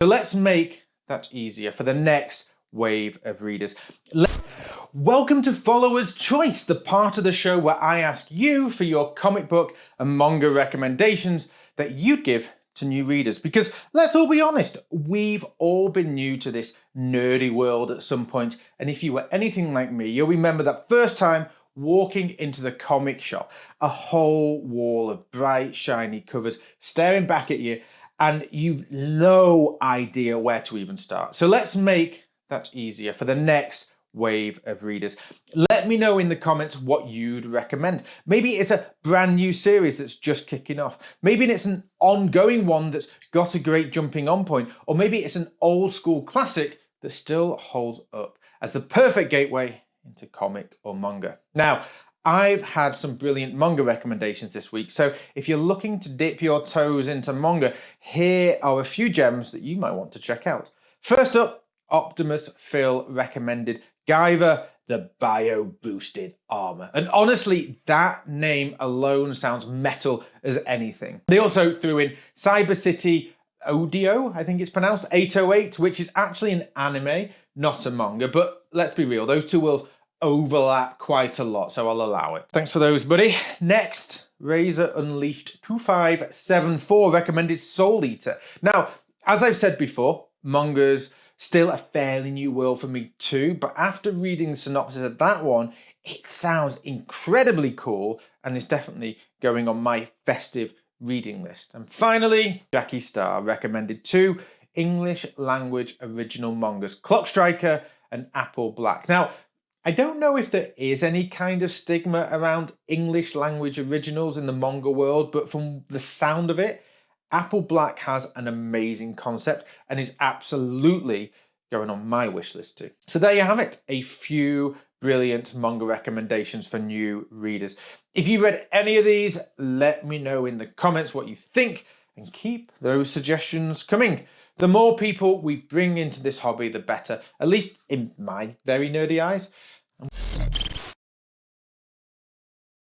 So let's make that easier for the next wave of readers. Welcome to Follower's Choice, the part of the show where I ask you for your comic book and manga recommendations that you'd give to new readers. Because let's all be honest, we've all been new to this nerdy world at some point. And if you were anything like me, you'll remember that first time walking into the comic shop, a whole wall of bright, shiny covers staring back at you, and you've no idea where to even start. So let's make that easier for the next wave of readers. Let me know in the comments what you'd recommend. Maybe it's a brand new series that's just kicking off. Maybe it's an ongoing one that's got a great jumping on point, or maybe it's an old school classic that still holds up as the perfect gateway into comic or manga. Now, I've had some brilliant manga recommendations this week, so if you're looking to dip your toes into manga, here are a few gems that you might want to check out. First up, Optimus Phil recommended Guyver, the Bio-Boosted Armor. And honestly, that name alone sounds metal as anything. They also threw in Cyber City Odio, I think it's pronounced, 808, which is actually an anime, not a manga. But let's be real, those two worlds overlap quite a lot, so I'll allow it. Thanks for those, buddy. Next, Razor Unleashed 2574 recommended Soul Eater. Now, as I've said before, manga's still a fairly new world for me too, but after reading the synopsis of that one, it sounds incredibly cool and is definitely going on my festive reading list. And finally, Jackie Star recommended two English language original mangas, Clock Striker and Apple Black. Now, I don't know if there is any kind of stigma around English language originals in the manga world, but from the sound of it, Apple Black has an amazing concept and is absolutely going on my wish list too. So there you have it, a few brilliant manga recommendations for new readers. If you've read any of these, let me know in the comments what you think and keep those suggestions coming. The more people we bring into this hobby, the better, at least in my very nerdy eyes.